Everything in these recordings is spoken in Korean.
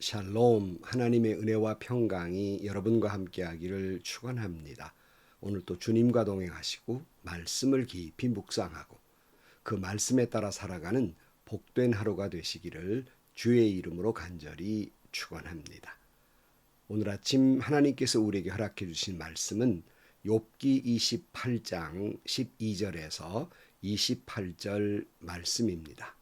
샬롬, 하나님의 은혜와 평강이 여러분과 함께하기를 축원합니다. 오늘 또 주님과 동행하시고 말씀을 깊이 묵상하고 그 말씀에 따라 살아가는 복된 하루가 되시기를 주의 이름으로 간절히 축원합니다. 오늘 아침 하나님께서 우리에게 허락해 주신 말씀은 욥기 28장 12절에서 28절 말씀입니다.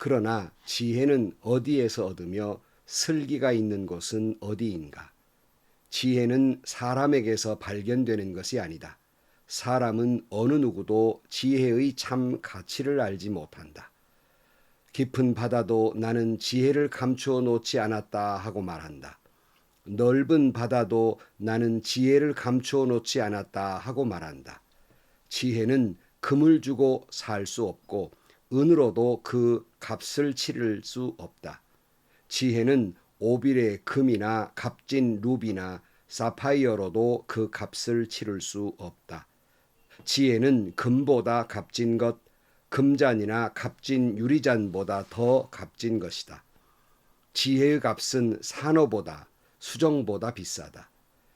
그러나 지혜는 어디에서 얻으며 슬기가 있는 곳은 어디인가? 지혜는 사람에게서 발견되는 것이 아니다. 사람은 어느 누구도 지혜의 참 가치를 알지 못한다. 깊은 바다도 나는 지혜를 감추어 놓지 않았다 하고 말한다. 넓은 바다도 나는 지혜를 감추어 놓지 않았다 하고 말한다. 지혜는 금을 주고 살 수 없고 은으로도 그 값을 치를 수 없다. 지혜는 오빌의 금이나 값진 루비나 사파이어로도 그 값을 치를 수 없다. 지혜는 금보다 값진 것, 금잔이나 값진 유리잔보다 더 값진 것이다. 지혜의 값은 산호보다 수정보다 비싸다.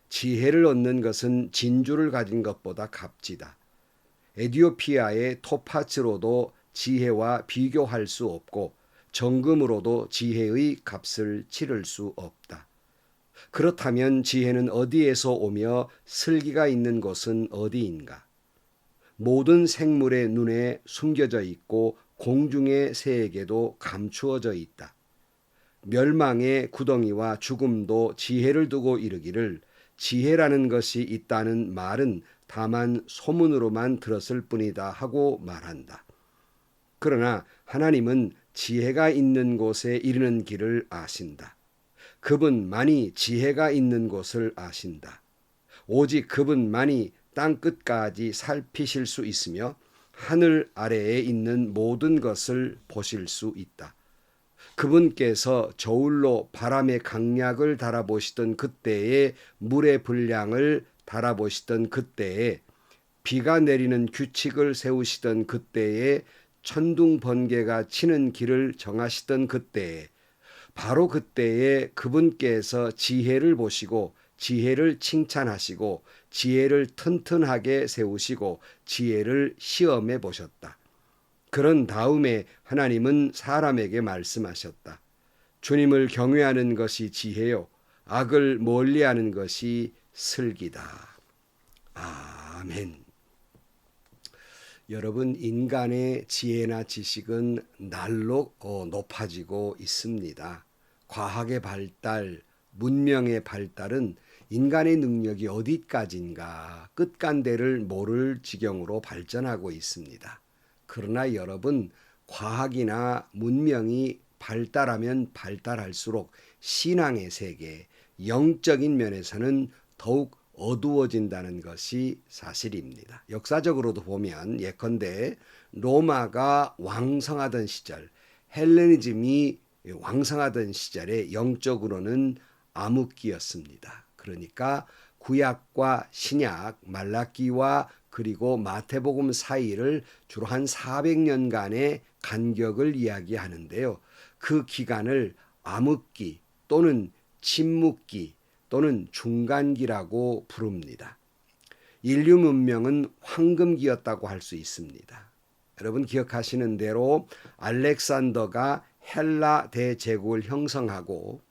지혜를 얻는 것은 진주를 가진 것보다 값지다. 에티오피아의 토파츠로도 지혜와 비교할 수 없고 정금으로도 지혜의 값을 치를 수 없다. 그렇다면 지혜는 어디에서 오며 슬기가 있는 곳은 어디인가? 모든 생물의 눈에 숨겨져 있고 공중의 새에게도 감추어져 있다. 멸망의 구덩이와 죽음도 지혜를 두고 이르기를 지혜라는 것이 있다는 말은 다만 소문으로만 들었을 뿐이다 하고 말한다. 그러나 하나님은 지혜가 있는 곳에 이르는 길을 아신다. 그분만이 지혜가 있는 곳을 아신다. 오직 그분만이 땅끝까지 살피실 수 있으며 하늘 아래에 있는 모든 것을 보실 수 있다. 그분께서 저울로 바람의 강약을 달아보시던 그때에 물의 분량을 달아보시던 그때에 비가 내리는 규칙을 세우시던 그때에 천둥 번개가 치는 길을 정하시던 그때에 바로 그때에 그분께서 지혜를 보시고 지혜를 칭찬하시고 지혜를 튼튼하게 세우시고 지혜를 시험해 보셨다. 그런 다음에 하나님은 사람에게 말씀하셨다. 주님을 경외하는 것이 지혜요 악을 멀리하는 것이 슬기다. 아멘. 여러분, 인간의 지혜나 지식은 날로 높아지고 있습니다. 과학의 발달, 문명의 발달은 인간의 능력이 어디까지인가 끝간대를 모를 지경으로 발전하고 있습니다. 그러나 여러분, 과학이나 문명이 발달하면 발달할수록 신앙의 세계, 영적인 면에서는 더욱 어두워진다는 것이 사실입니다. 역사적으로도 보면 예컨대 로마가 왕성하던 시절, 헬레니즘이 왕성하던 시절에 영적으로는 암흑기였습니다. 그러니까 구약과 신약, 말라기와 그리고 마태복음 사이를 주로 한 400년간의 간격을 이야기하는데요. 그 기간을 암흑기 또는 침묵기 또는 중간기라고 부릅니다. 인류 문명은 황금기였다고 할 수 있습니다. 여러분 기억하시는 대로 알렉산더가 헬라 대제국을 형성하고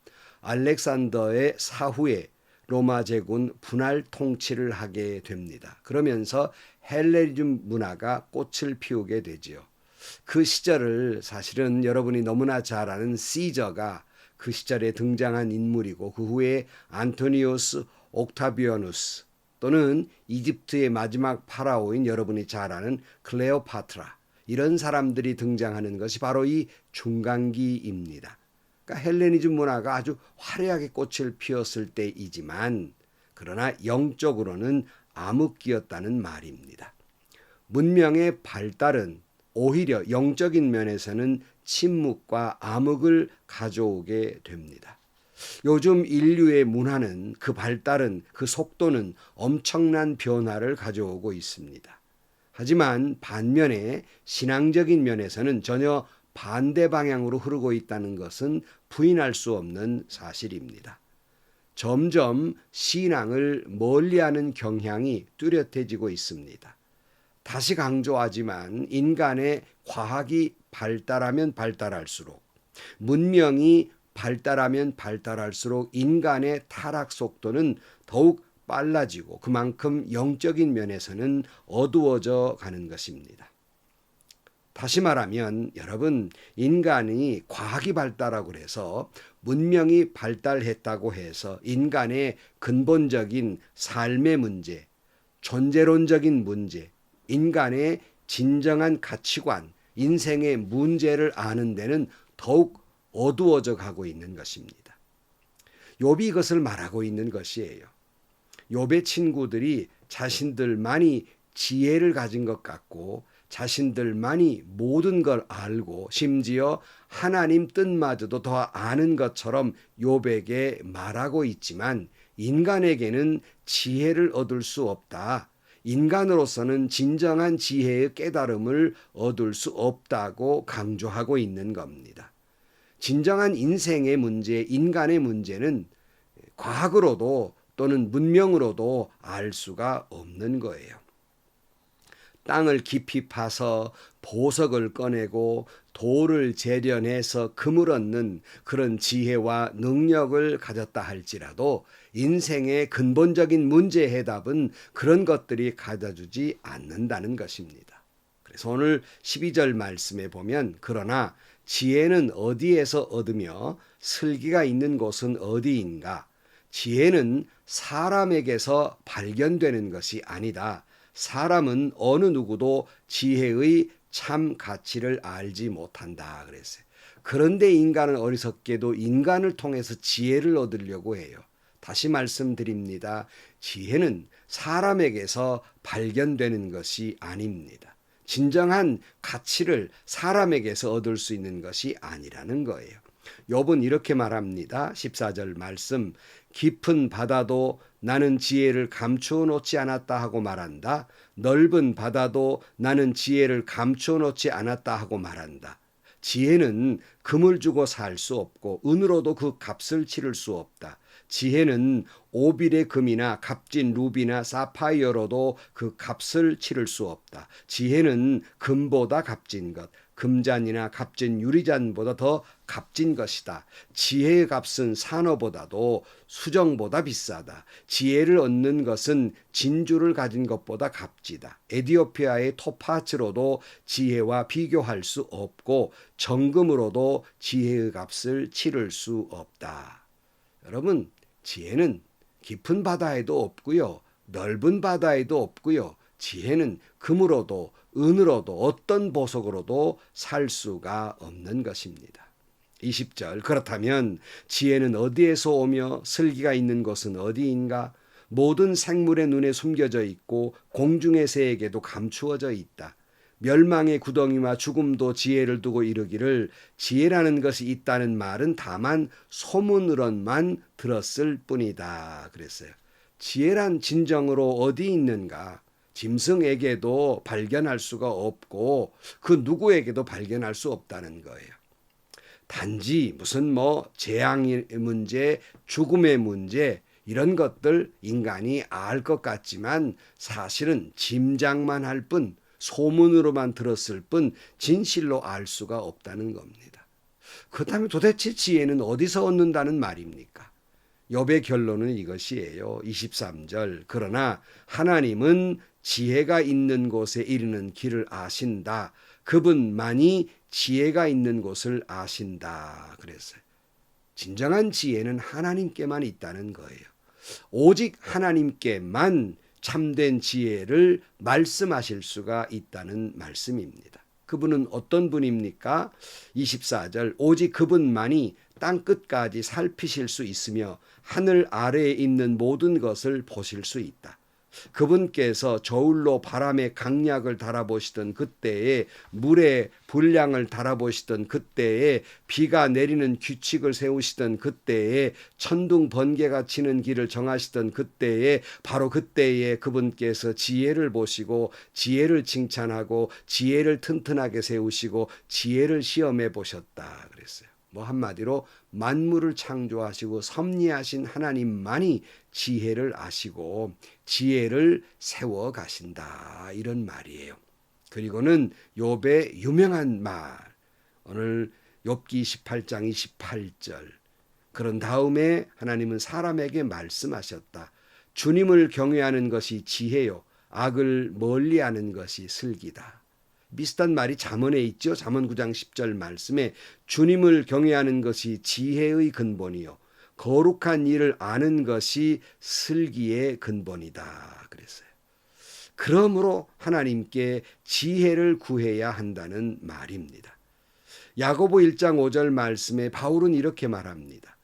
알렉산더의 사후에 로마 제국은 분할 통치를 하게 됩니다. 그러면서 헬레니즘 문화가 꽃을 피우게 되지요. 그 시절을 사실은 여러분이 너무나 잘 아는 시저가 그 시절에 등장한 인물이고 그 후에 안토니우스 옥타비아누스 또는 이집트의 마지막 파라오인 여러분이 잘 아는 클레오파트라 이런 사람들이 등장하는 것이 바로 이 중간기입니다. 그러니까 헬레니즘 문화가 아주 화려하게 꽃을 피웠을 때이지만 그러나 영적으로는 암흑기였다는 말입니다. 문명의 발달은 오히려 영적인 면에서는 침묵과 암흑을 가져오게 됩니다. 요즘 인류의 문화는 그 발달은 그 속도는 엄청난 변화를 가져오고 있습니다. 하지만 반면에 신앙적인 면에서는 전혀 반대 방향으로 흐르고 있다는 것은 부인할 수 없는 사실입니다. 점점 신앙을 멀리하는 경향이 뚜렷해지고 있습니다. 다시 강조하지만 인간의 과학이 발달하면 발달할수록, 문명이 발달하면 발달할수록 인간의 타락 속도는 더욱 빨라지고 그만큼 영적인 면에서는 어두워져 가는 것입니다. 다시 말하면 여러분, 인간이 과학이 발달하고 그래서 문명이 발달했다고 해서 인간의 근본적인 삶의 문제, 존재론적인 문제, 인간의 진정한 가치관, 인생의 문제를 아는 데는 더욱 어두워져 가고 있는 것입니다. 욥이 이것을 말하고 있는 것이에요. 욥의 친구들이 자신들만이 지혜를 가진 것 같고 자신들만이 모든 걸 알고 심지어 하나님 뜻마저도 더 아는 것처럼 욥에게 말하고 있지만 인간에게는 지혜를 얻을 수 없다. 인간으로서는 진정한 지혜의 깨달음을 얻을 수 없다고 강조하고 있는 겁니다. 진정한 인생의 문제, 인간의 문제는 과학으로도 또는 문명으로도 알 수가 없는 거예요. 땅을 깊이 파서 보석을 꺼내고 돌을 재련해서 금을 얻는 그런 지혜와 능력을 가졌다 할지라도 인생의 근본적인 문제 해답은 그런 것들이 가져주지 않는다는 것입니다. 그래서 오늘 12절 말씀에 보면 그러나 지혜는 어디에서 얻으며 슬기가 있는 곳은 어디인가? 지혜는 사람에게서 발견되는 것이 아니다. 사람은 어느 누구도 지혜의 참 가치를 알지 못한다 그랬어요. 그런데 인간은 어리석게도 인간을 통해서 지혜를 얻으려고 해요. 다시 말씀드립니다. 지혜는 사람에게서 발견되는 것이 아닙니다. 진정한 가치를 사람에게서 얻을 수 있는 것이 아니라는 거예요. 욥은 이렇게 말합니다. 14절 말씀. 깊은 바다도 나는 지혜를 감추어 놓지 않았다 하고 말한다. 넓은 바다도 나는 지혜를 감추어 놓지 않았다 하고 말한다. 지혜는 금을 주고 살 수 없고 은으로도 그 값을 치를 수 없다. 지혜는 오빌의 금이나 값진 루비나 사파이어로도 그 값을 치를 수 없다. 지혜는 금보다 값진 것, 금잔이나 값진 유리잔보다 더 값진 것이다. 지혜의 값은 산호보다도 수정보다 비싸다. 지혜를 얻는 것은 진주를 가진 것보다 값지다. 에디오피아의 토파츠로도 지혜와 비교할 수 없고 정금으로도 지혜의 값을 치를 수 없다. 여러분, 지혜는 깊은 바다에도 없고요. 넓은 바다에도 없고요. 지혜는 금으로도 은으로도 어떤 보석으로도 살 수가 없는 것입니다. 20절. 그렇다면 지혜는 어디에서 오며 슬기가 있는 곳은 어디인가? 모든 생물의 눈에 숨겨져 있고 공중의 새에게도 감추어져 있다. 멸망의 구덩이와 죽음도 지혜를 두고 이르기를 지혜라는 것이 있다는 말은 다만 소문으로만 들었을 뿐이다 그랬어요. 지혜란 진정으로 어디 있는가? 짐승에게도 발견할 수가 없고 그 누구에게도 발견할 수 없다는 거예요. 단지 무슨 재앙의 문제, 죽음의 문제 이런 것들 인간이 알 것 같지만 사실은 짐작만 할 뿐, 소문으로만 들었을 뿐 진실로 알 수가 없다는 겁니다. 그렇다면 도대체 지혜는 어디서 얻는다는 말입니까? 욥의 결론은 이것이에요. 23절. 그러나 하나님은 지혜가 있는 곳에 이르는 길을 아신다. 그분만이 지혜가 있는 곳을 아신다. 그랬어요. 진정한 지혜는 하나님께만 있다는 거예요. 오직 하나님께만 참된 지혜를 말씀하실 수가 있다는 말씀입니다. 그분은 어떤 분입니까? 24절. 오직 그분만이 땅끝까지 살피실 수 있으며 하늘 아래에 있는 모든 것을 보실 수 있다. 그분께서 저울로 바람의 강약을 달아보시던 그때에, 물의 분량을 달아보시던 그때에, 비가 내리는 규칙을 세우시던 그때에, 천둥 번개가 치는 길을 정하시던 그때에, 바로 그때에 그분께서 지혜를 보시고 지혜를 칭찬하고 지혜를 튼튼하게 세우시고 지혜를 시험해 보셨다 그랬어요. 뭐 한마디로 만물을 창조하시고 섭리하신 하나님만이 지혜를 아시고 지혜를 세워 가신다, 이런 말이에요. 그리고는 욥의 유명한 말, 오늘 욥기 28장 28절. 그런 다음에 하나님은 사람에게 말씀하셨다. 주님을 경외하는 것이 지혜요, 악을 멀리하는 것이 슬기다. 비슷한 말이 잠언에 있죠. 잠언 9장 10절 말씀에 주님을 경외하는 것이 지혜의 근본이요, 거룩한 일을 아는 것이 슬기의 근본이다 그랬어요. 그러므로 하나님께 지혜를 구해야 한다는 말입니다. 야고보 1장 5절 말씀에 바울은 이렇게 말합니다.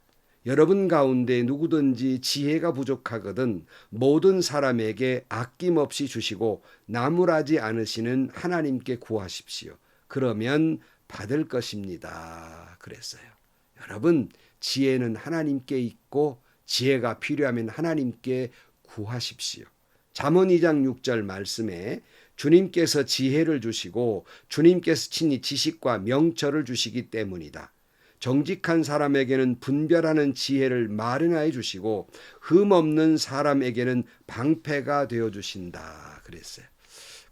여러분 가운데 누구든지 지혜가 부족하거든 모든 사람에게 아낌없이 주시고 나무라지 않으시는 하나님께 구하십시오. 그러면 받을 것입니다 그랬어요. 여러분, 지혜는 하나님께 있고 지혜가 필요하면 하나님께 구하십시오. 잠언 2장 6절 말씀에 주님께서 지혜를 주시고 주님께서 친히 지식과 명철을 주시기 때문이다. 정직한 사람에게는 분별하는 지혜를 마련하여 주시고 흠없는 사람에게는 방패가 되어 주신다 그랬어요.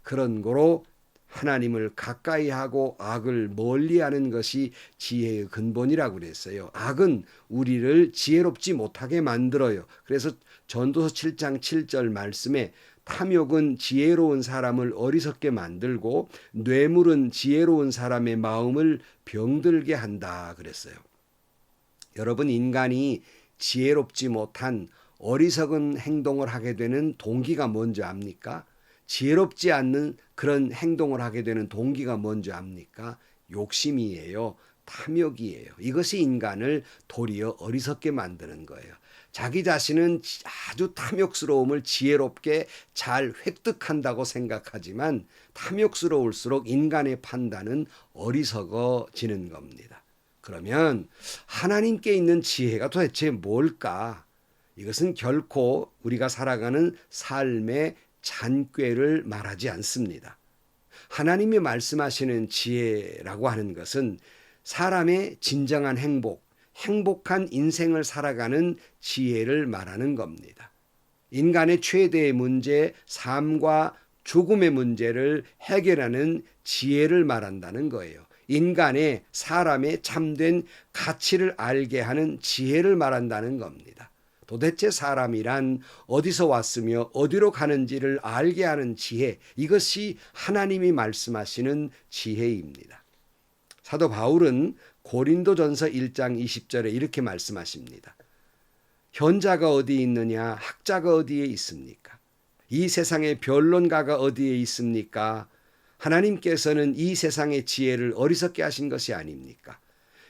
그런 거로 하나님을 가까이 하고 악을 멀리하는 것이 지혜의 근본이라고 그랬어요. 악은 우리를 지혜롭지 못하게 만들어요. 그래서 전도서 7장 7절 말씀에 탐욕은 지혜로운 사람을 어리석게 만들고 뇌물은 지혜로운 사람의 마음을 병들게 한다 그랬어요. 여러분, 인간이 지혜롭지 못한 어리석은 행동을 하게 되는 동기가 뭔지 압니까? 지혜롭지 않는 그런 행동을 하게 되는 동기가 뭔지 압니까? 욕심이에요. 탐욕이에요. 이것이 인간을 도리어 어리석게 만드는 거예요. 자기 자신은 아주 탐욕스러움을 지혜롭게 잘 획득한다고 생각하지만 탐욕스러울수록 인간의 판단은 어리석어지는 겁니다. 그러면 하나님께 있는 지혜가 도대체 뭘까? 이것은 결코 우리가 살아가는 삶의 잔꾀를 말하지 않습니다. 하나님이 말씀하시는 지혜라고 하는 것은 사람의 진정한 행복한 인생을 살아가는 지혜를 말하는 겁니다. 인간의 최대의 문제, 삶과 죽음의 문제를 해결하는 지혜를 말한다는 거예요. 인간의, 사람의 참된 가치를 알게 하는 지혜를 말한다는 겁니다. 도대체 사람이란 어디서 왔으며 어디로 가는지를 알게 하는 지혜, 이것이 하나님이 말씀하시는 지혜입니다. 사도 바울은 고린도전서 1장 20절에 이렇게 말씀하십니다. 현자가 어디 있느냐? 학자가 어디에 있습니까? 이 세상의 변론가가 어디에 있습니까? 하나님께서는 이 세상의 지혜를 어리석게 하신 것이 아닙니까?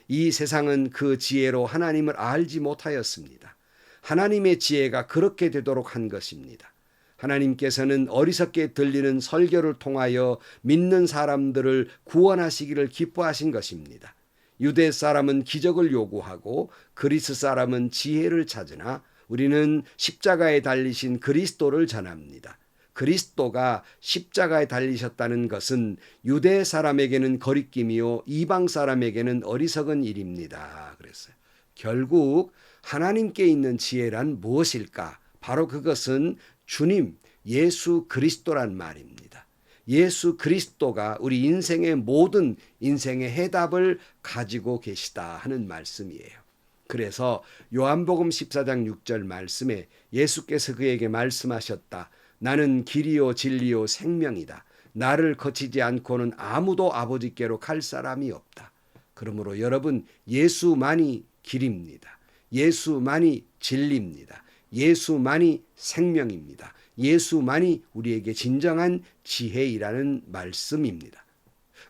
이 세상은 그 지혜로 하나님을 알지 못하였습니다. 하나님의 지혜가 그렇게 되도록 한 것입니다. 하나님께서는 어리석게 들리는 설교를 통하여 믿는 사람들을 구원하시기를 기뻐하신 것입니다. 유대 사람은 기적을 요구하고 그리스 사람은 지혜를 찾으나 우리는 십자가에 달리신 그리스도를 전합니다. 그리스도가 십자가에 달리셨다는 것은 유대 사람에게는 거리낌이요 이방 사람에게는 어리석은 일입니다. 그랬어요. 결국 하나님께 있는 지혜란 무엇일까? 바로 그것은 주님 예수 그리스도란 말입니다. 예수 그리스도가 우리 인생의 모든 인생의 해답을 가지고 계시다 하는 말씀이에요. 그래서 요한복음 14장 6절 말씀에 예수께서 그에게 말씀하셨다. 나는 길이요 진리요 생명이다. 나를 거치지 않고는 아무도 아버지께로 갈 사람이 없다. 그러므로 여러분, 예수만이 길입니다. 예수만이 진리입니다. 예수만이 생명입니다. 예수만이 우리에게 진정한 지혜이라는 말씀입니다.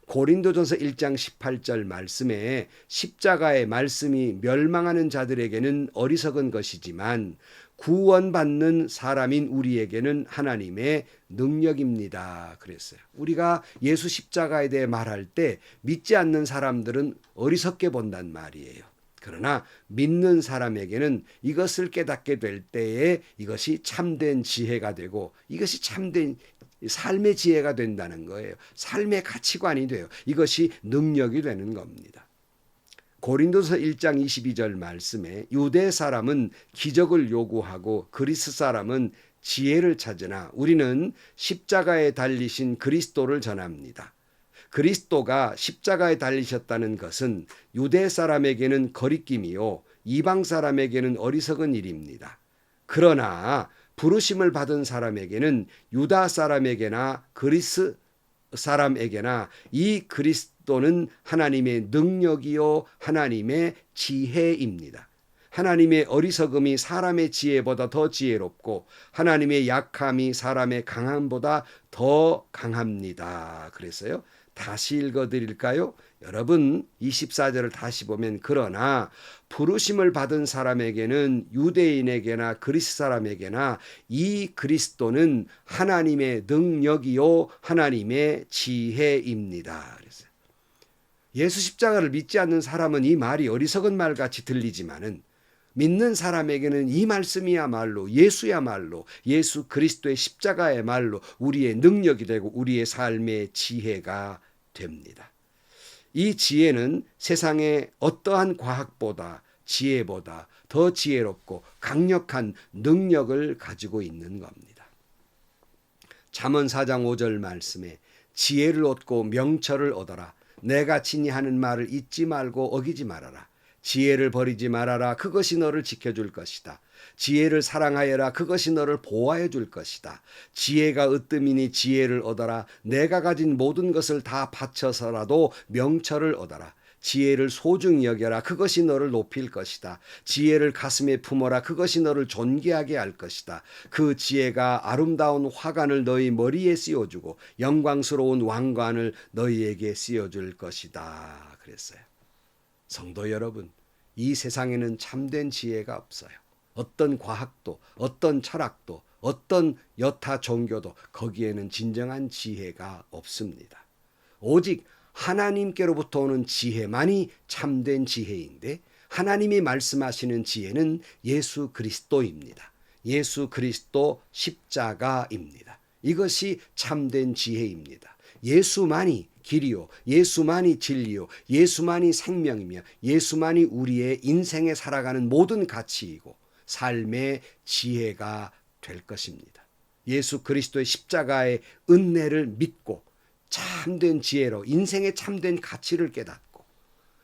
고린도전서 1장 18절 말씀에 십자가의 말씀이 멸망하는 자들에게는 어리석은 것이지만 구원받는 사람인 우리에게는 하나님의 능력입니다. 그랬어요. 우리가 예수 십자가에 대해 말할 때 믿지 않는 사람들은 어리석게 본단 말이에요. 그러나 믿는 사람에게는 이것을 깨닫게 될 때에 이것이 참된 지혜가 되고 이것이 참된 삶의 지혜가 된다는 거예요. 삶의 가치관이 돼요. 이것이 능력이 되는 겁니다. 고린도서 1장 22절 말씀에 유대 사람은 기적을 요구하고 그리스 사람은 지혜를 찾으나 우리는 십자가에 달리신 그리스도를 전합니다. 그리스도가 십자가에 달리셨다는 것은 유대 사람에게는 거리낌이요 이방 사람에게는 어리석은 일입니다. 그러나 부르심을 받은 사람에게는 유다 사람에게나 그리스 사람에게나 이 그리스도는 하나님의 능력이요 하나님의 지혜입니다. 하나님의 어리석음이 사람의 지혜보다 더 지혜롭고 하나님의 약함이 사람의 강함보다 더 강합니다. 그래서요. 다시 읽어드릴까요? 여러분 24절을 다시 보면 그러나 부르심을 받은 사람에게는 유대인에게나 그리스 사람에게나 이 그리스도는 하나님의 능력이요 하나님의 지혜입니다. 그랬어요. 예수 십자가를 믿지 않는 사람은 이 말이 어리석은 말같이 들리지만은 믿는 사람에게는 이 말씀이야말로 예수야말로 예수 그리스도의 십자가의 말로 우리의 능력이 되고 우리의 삶의 지혜가 됩니다. 이 지혜는 세상의 어떠한 과학보다 지혜보다 더 지혜롭고 강력한 능력을 가지고 있는 겁니다. 잠언 4장 5절 말씀에 지혜를 얻고 명철을 얻어라. 내가 친히 하는 말을 잊지 말고 어기지 말아라. 지혜를 버리지 말아라. 그것이 너를 지켜줄 것이다. 지혜를 사랑하여라. 그것이 너를 보호해 줄 것이다. 지혜가 으뜸이니 지혜를 얻어라. 내가 가진 모든 것을 다 바쳐서라도 명철을 얻어라. 지혜를 소중히 여겨라. 그것이 너를 높일 것이다. 지혜를 가슴에 품어라. 그것이 너를 존귀하게 할 것이다. 그 지혜가 아름다운 화관을 너희 머리에 씌워주고 영광스러운 왕관을 너희에게 씌워줄 것이다. 그랬어요. 성도 여러분, 이 세상에는 참된 지혜가 없어요. 어떤 과학도, 어떤 철학도, 어떤 여타 종교도 거기에는 진정한 지혜가 없습니다. 오직 하나님께로부터 오는 지혜만이 참된 지혜인데 하나님이 말씀하시는 지혜는 예수 그리스도입니다. 예수 그리스도 십자가입니다. 이것이 참된 지혜입니다. 예수만이 길이요, 예수만이 진리요, 예수만이 생명이며 예수만이 우리의 인생에 살아가는 모든 가치이고 삶의 지혜가 될 것입니다. 예수 그리스도의 십자가의 은혜를 믿고 참된 지혜로 인생의 참된 가치를 깨닫고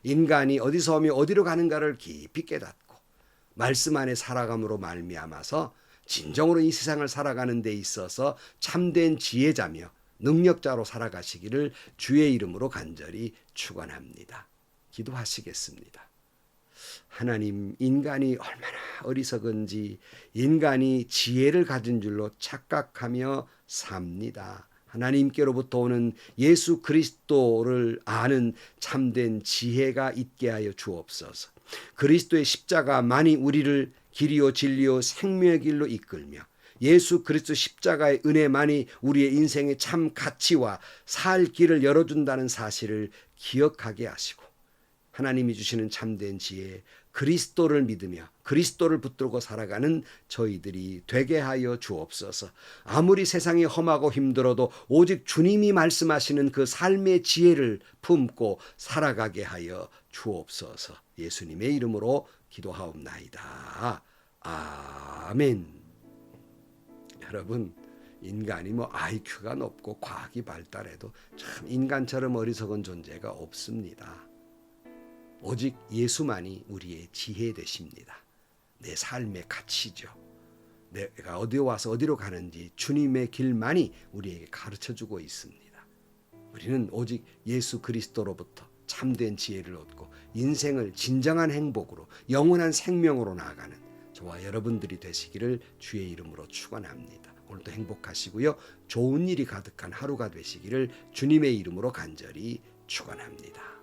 인간이 어디서 오며 어디로 가는가를 깊이 깨닫고 말씀 안에 살아감으로 말미암아서 진정으로 이 세상을 살아가는 데 있어서 참된 지혜자며 능력자로 살아가시기를 주의 이름으로 간절히 축원합니다. 기도하시겠습니다. 하나님, 인간이 얼마나 어리석은지 인간이 지혜를 가진 줄로 착각하며 삽니다. 하나님께로부터 오는 예수 그리스도를 아는 참된 지혜가 있게 하여 주옵소서. 그리스도의 십자가만이 우리를 길이요 진리요 생명의 길로 이끌며 예수 그리스도 십자가의 은혜만이 우리의 인생의 참 가치와 살 길을 열어준다는 사실을 기억하게 하시고 하나님이 주시는 참된 지혜 그리스도를 믿으며 그리스도를 붙들고 살아가는 저희들이 되게 하여 주옵소서. 아무리 세상이 험하고 힘들어도 오직 주님이 말씀하시는 그 삶의 지혜를 품고 살아가게 하여 주옵소서. 예수님의 이름으로 기도하옵나이다. 아멘. 여러분, 인간이 IQ가 높고 과학이 발달해도 참 인간처럼 어리석은 존재가 없습니다. 오직 예수만이 우리의 지혜 되십니다. 내 삶의 가치죠. 내가 어디 와서 어디로 가는지 주님의 길만이 우리에게 가르쳐주고 있습니다. 우리는 오직 예수 그리스도로부터 참된 지혜를 얻고 인생을 진정한 행복으로 영원한 생명으로 나아가는 저와 여러분들이 되시기를 주의 이름으로 축원합니다. 오늘도 행복하시고요. 좋은 일이 가득한 하루가 되시기를 주님의 이름으로 간절히 축원합니다.